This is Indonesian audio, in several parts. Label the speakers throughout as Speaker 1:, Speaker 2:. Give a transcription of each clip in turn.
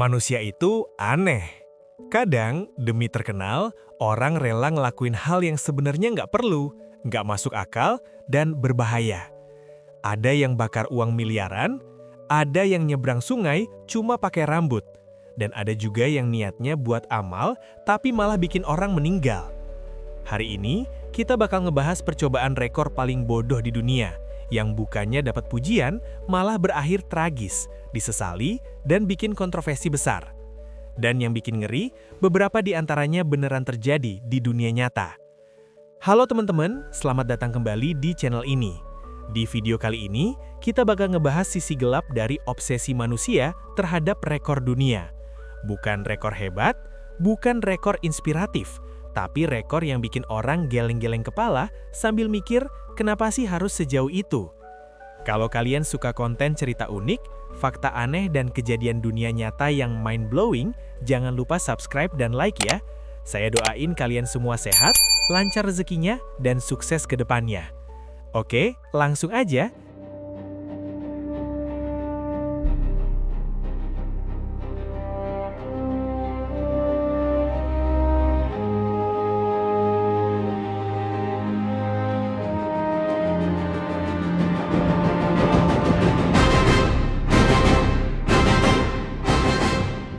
Speaker 1: Manusia itu aneh. Kadang, demi terkenal, orang rela ngelakuin hal yang sebenarnya nggak perlu, nggak masuk akal, dan berbahaya. Ada yang bakar uang miliaran, ada yang nyebrang sungai cuma pakai rambut, dan ada juga yang niatnya buat amal, tapi malah bikin orang meninggal. Hari ini, kita bakal ngebahas percobaan rekor paling bodoh di dunia, yang bukannya dapat pujian, malah berakhir tragis, disesali, dan bikin kontroversi besar. Dan yang bikin ngeri, beberapa di antaranya beneran terjadi di dunia nyata. Halo teman-teman, selamat datang kembali di channel ini. Di video kali ini, kita bakal ngebahas sisi gelap dari obsesi manusia terhadap rekor dunia. Bukan rekor hebat, bukan rekor inspiratif, tapi rekor yang bikin orang geleng-geleng kepala sambil mikir, kenapa sih harus sejauh itu? Kalau kalian suka konten cerita unik, fakta aneh dan kejadian dunia nyata yang mind-blowing, jangan lupa subscribe dan like ya. Saya doain kalian semua sehat, lancar rezekinya, dan sukses ke depannya. Oke, langsung aja.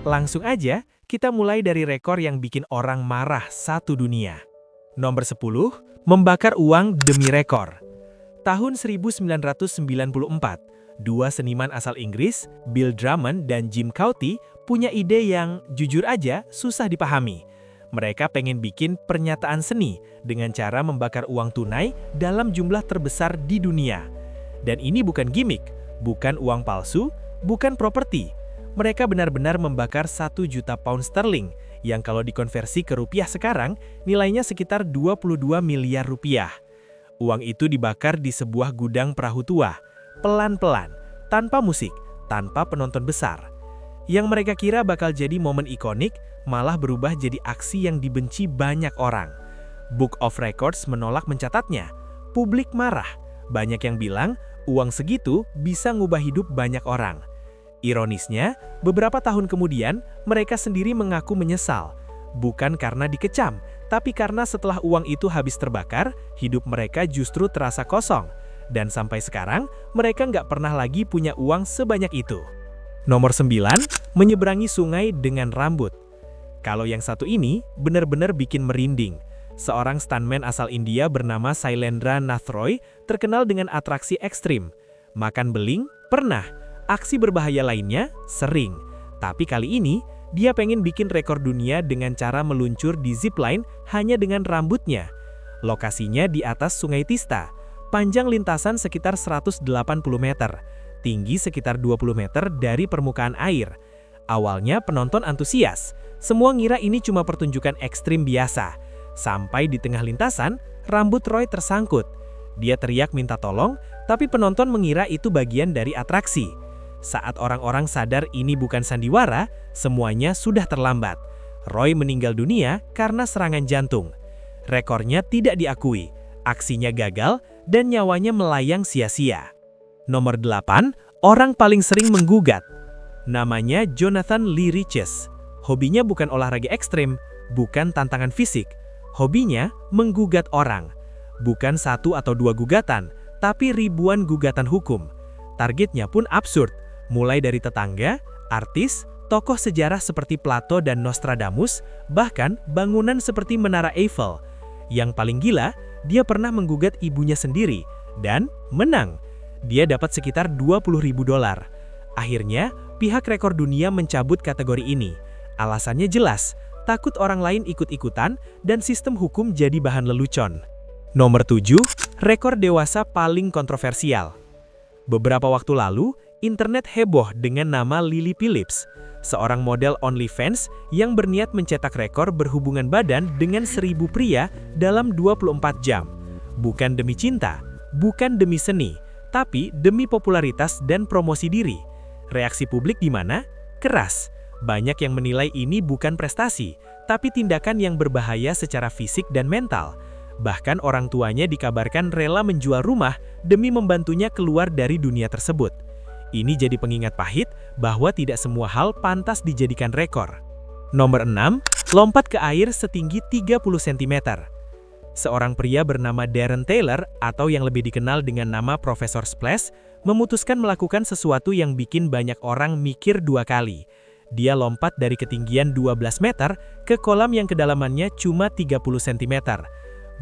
Speaker 1: Langsung aja, kita mulai dari rekor yang bikin orang marah satu dunia. Nomor 10, membakar uang demi rekor. Tahun 1994, dua seniman asal Inggris, Bill Drummond dan Jim Cauty, punya ide yang jujur aja susah dipahami. Mereka pengen bikin pernyataan seni dengan cara membakar uang tunai dalam jumlah terbesar di dunia. Dan ini bukan gimmick, bukan uang palsu, bukan properti. Mereka benar-benar membakar 1 juta pound sterling, yang kalau dikonversi ke rupiah sekarang, nilainya sekitar 22 miliar rupiah. Uang itu dibakar di sebuah gudang perahu tua, pelan-pelan, tanpa musik, tanpa penonton besar. Yang mereka kira bakal jadi momen ikonik, malah berubah jadi aksi yang dibenci banyak orang. Book of Records menolak mencatatnya. Publik marah. Banyak yang bilang, uang segitu bisa ngubah hidup banyak orang. Ironisnya, beberapa tahun kemudian, mereka sendiri mengaku menyesal. Bukan karena dikecam, tapi karena setelah uang itu habis terbakar, hidup mereka justru terasa kosong. Dan sampai sekarang, mereka nggak pernah lagi punya uang sebanyak itu. Nomor 9, menyeberangi sungai dengan rambut. Kalau yang satu ini, benar-benar bikin merinding. Seorang stuntman asal India bernama Sailendra Nath Roy terkenal dengan atraksi ekstrim. Makan beling? Pernah. Aksi berbahaya lainnya? Sering. Tapi kali ini, dia pengen bikin rekor dunia dengan cara meluncur di zipline hanya dengan rambutnya. Lokasinya di atas Sungai Tista. Panjang lintasan sekitar 180 meter. Tinggi sekitar 20 meter dari permukaan air. Awalnya penonton antusias. Semua ngira ini cuma pertunjukan ekstrim biasa. Sampai di tengah lintasan, rambut Roy tersangkut. Dia teriak minta tolong, tapi penonton mengira itu bagian dari atraksi. Saat orang-orang sadar ini bukan sandiwara, semuanya sudah terlambat. Roy meninggal dunia karena serangan jantung. Rekornya tidak diakui, aksinya gagal, dan nyawanya melayang sia-sia. Nomor 8, orang paling sering menggugat. Namanya Jonathan Lee Riches. Hobinya bukan olahraga ekstrim, bukan tantangan fisik. Hobinya menggugat orang. Bukan 1 atau 2 gugatan, tapi ribuan gugatan hukum. Targetnya pun absurd. Mulai dari tetangga, artis, tokoh sejarah seperti Plato dan Nostradamus, bahkan bangunan seperti Menara Eiffel. Yang paling gila, dia pernah menggugat ibunya sendiri, dan menang. Dia dapat sekitar $20.000. Akhirnya, pihak rekor dunia mencabut kategori ini. Alasannya jelas, takut orang lain ikut-ikutan, dan sistem hukum jadi bahan lelucon. Nomor 7, rekor dewasa paling kontroversial. Beberapa waktu lalu, internet heboh dengan nama Lily Phillips, seorang model OnlyFans yang berniat mencetak rekor berhubungan badan dengan 1.000 pria dalam 24 jam. Bukan demi cinta, bukan demi seni, tapi demi popularitas dan promosi diri. Reaksi publik di mana? Keras. Banyak yang menilai ini bukan prestasi, tapi tindakan yang berbahaya secara fisik dan mental. Bahkan orang tuanya dikabarkan rela menjual rumah demi membantunya keluar dari dunia tersebut. Ini jadi pengingat pahit bahwa tidak semua hal pantas dijadikan rekor. Nomor 6, lompat ke air setinggi 30 cm. Seorang pria bernama Darren Taylor atau yang lebih dikenal dengan nama Profesor Splash memutuskan melakukan sesuatu yang bikin banyak orang mikir dua kali. Dia lompat dari ketinggian 12 meter ke kolam yang kedalamannya cuma 30 cm.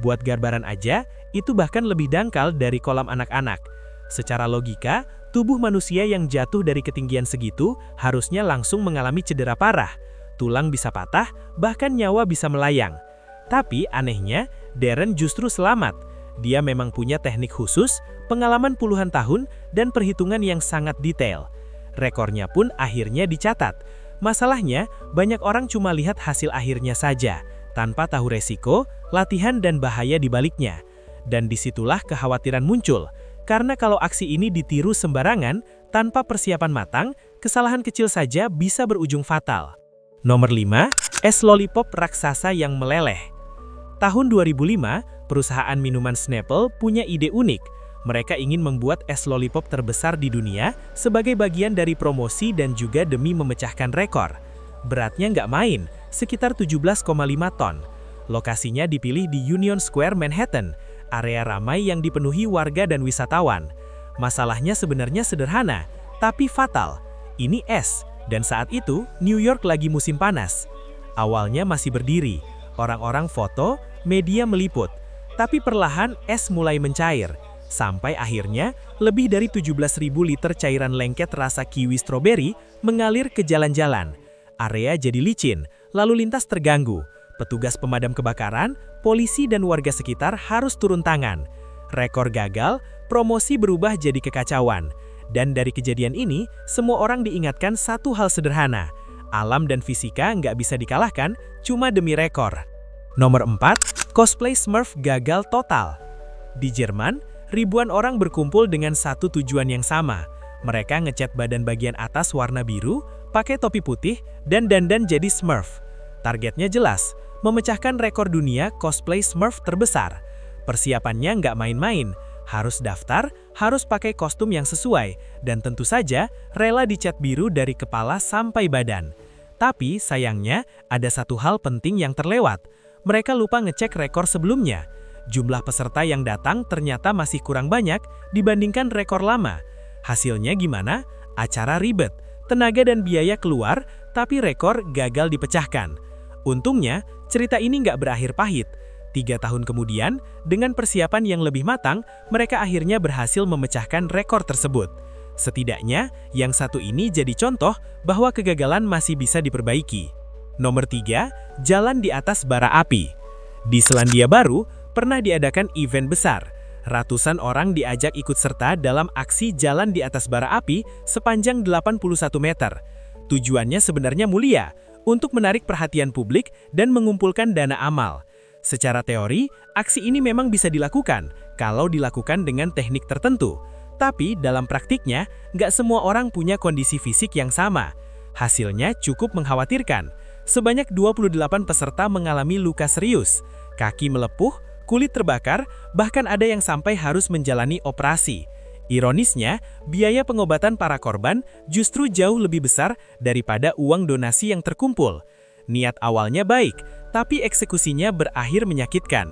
Speaker 1: Buat gambaran aja, itu bahkan lebih dangkal dari kolam anak-anak. Secara logika, tubuh manusia yang jatuh dari ketinggian segitu harusnya langsung mengalami cedera parah. Tulang bisa patah, bahkan nyawa bisa melayang. Tapi anehnya, Darren justru selamat. Dia memang punya teknik khusus, pengalaman puluhan tahun, dan perhitungan yang sangat detail. Rekornya pun akhirnya dicatat. Masalahnya, banyak orang cuma lihat hasil akhirnya saja, tanpa tahu resiko, latihan dan bahaya di baliknya. Dan disitulah kekhawatiran muncul. Karena kalau aksi ini ditiru sembarangan, tanpa persiapan matang, kesalahan kecil saja bisa berujung fatal. Nomor 5, es lollipop raksasa yang meleleh. Tahun 2005, perusahaan minuman Snapple punya ide unik. Mereka ingin membuat es lollipop terbesar di dunia sebagai bagian dari promosi dan juga demi memecahkan rekor. Beratnya nggak main, sekitar 17,5 ton. Lokasinya dipilih di Union Square, Manhattan, area ramai yang dipenuhi warga dan wisatawan. Masalahnya sebenarnya sederhana, tapi fatal. Ini es, dan saat itu New York lagi musim panas. Awalnya masih berdiri, orang-orang foto, media meliput. Tapi perlahan es mulai mencair, sampai akhirnya lebih dari 17.000 liter cairan lengket rasa kiwi stroberi mengalir ke jalan-jalan. Area jadi licin, lalu lintas terganggu. Petugas pemadam kebakaran, polisi dan warga sekitar harus turun tangan. Rekor gagal, promosi berubah jadi kekacauan. Dan dari kejadian ini, semua orang diingatkan satu hal sederhana. Alam dan fisika nggak bisa dikalahkan cuma demi rekor. Nomor 4, cosplay Smurf gagal total. Di Jerman, ribuan orang berkumpul dengan satu tujuan yang sama. Mereka ngecat badan bagian atas warna biru, pakai topi putih, dan dandan jadi Smurf. Targetnya jelas, memecahkan rekor dunia cosplay Smurf terbesar. Persiapannya nggak main-main, harus daftar, harus pakai kostum yang sesuai, dan tentu saja rela dicat biru dari kepala sampai badan. Tapi sayangnya, ada satu hal penting yang terlewat. Mereka lupa ngecek rekor sebelumnya. Jumlah peserta yang datang ternyata masih kurang banyak dibandingkan rekor lama. Hasilnya gimana? Acara ribet, tenaga dan biaya keluar, tapi rekor gagal dipecahkan. Untungnya, cerita ini nggak berakhir pahit. 3 tahun kemudian, dengan persiapan yang lebih matang, mereka akhirnya berhasil memecahkan rekor tersebut. Setidaknya, yang satu ini jadi contoh bahwa kegagalan masih bisa diperbaiki. Nomor 3, jalan di atas bara api. Di Selandia Baru, pernah diadakan event besar. Ratusan orang diajak ikut serta dalam aksi jalan di atas bara api sepanjang 81 meter. Tujuannya sebenarnya mulia, untuk menarik perhatian publik dan mengumpulkan dana amal. Secara teori, aksi ini memang bisa dilakukan kalau dilakukan dengan teknik tertentu. Tapi dalam praktiknya, nggak semua orang punya kondisi fisik yang sama. Hasilnya cukup mengkhawatirkan. Sebanyak 28 peserta mengalami luka serius, kaki melepuh, kulit terbakar, bahkan ada yang sampai harus menjalani operasi. Ironisnya, biaya pengobatan para korban justru jauh lebih besar daripada uang donasi yang terkumpul. Niat awalnya baik, tapi eksekusinya berakhir menyakitkan.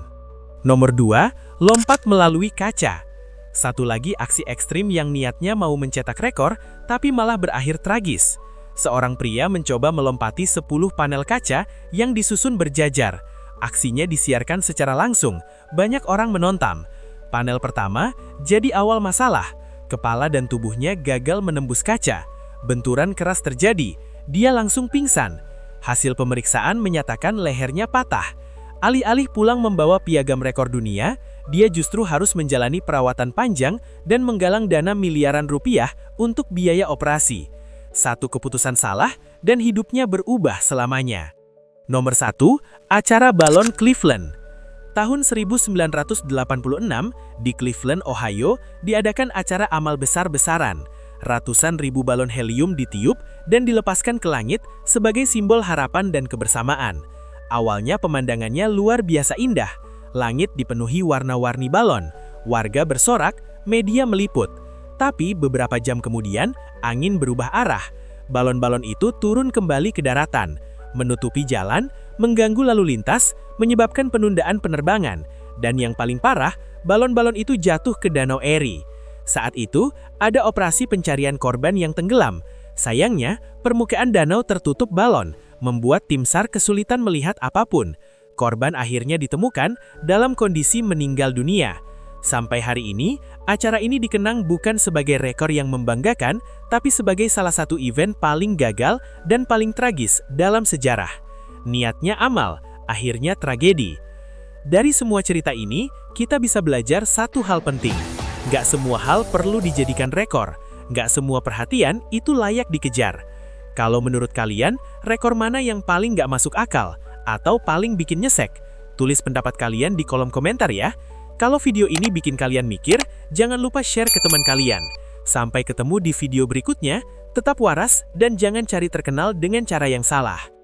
Speaker 1: Nomor 2, lompat melalui kaca. Satu lagi aksi ekstrim yang niatnya mau mencetak rekor, tapi malah berakhir tragis. Seorang pria mencoba melompati 10 panel kaca yang disusun berjajar. Aksinya disiarkan secara langsung, banyak orang menonton. Panel pertama jadi awal masalah. Kepala dan tubuhnya gagal menembus kaca. Benturan keras terjadi, dia langsung pingsan. Hasil pemeriksaan menyatakan lehernya patah. Alih-alih pulang membawa piagam rekor dunia, dia justru harus menjalani perawatan panjang dan menggalang dana miliaran rupiah untuk biaya operasi. Satu keputusan salah dan hidupnya berubah selamanya. Nomor 1, acara balon Cleveland. Tahun 1986, di Cleveland, Ohio, diadakan acara amal besar-besaran. Ratusan ribu balon helium ditiup dan dilepaskan ke langit sebagai simbol harapan dan kebersamaan. Awalnya pemandangannya luar biasa indah. Langit dipenuhi warna-warni balon, warga bersorak, media meliput. Tapi beberapa jam kemudian, angin berubah arah. Balon-balon itu turun kembali ke daratan, menutupi jalan, mengganggu lalu lintas, menyebabkan penundaan penerbangan. Dan yang paling parah, balon-balon itu jatuh ke Danau Erie. Saat itu, ada operasi pencarian korban yang tenggelam. Sayangnya, permukaan danau tertutup balon, membuat tim SAR kesulitan melihat apapun. Korban akhirnya ditemukan dalam kondisi meninggal dunia. Sampai hari ini, acara ini dikenang bukan sebagai rekor yang membanggakan, tapi sebagai salah satu event paling gagal dan paling tragis dalam sejarah. Niatnya amal, akhirnya tragedi. Dari semua cerita ini, kita bisa belajar satu hal penting. Gak semua hal perlu dijadikan rekor. Gak semua perhatian itu layak dikejar. Kalau menurut kalian, rekor mana yang paling gak masuk akal? Atau paling bikin nyesek? Tulis pendapat kalian di kolom komentar ya. Kalau video ini bikin kalian mikir, jangan lupa share ke teman kalian. Sampai ketemu di video berikutnya, tetap waras dan jangan cari terkenal dengan cara yang salah.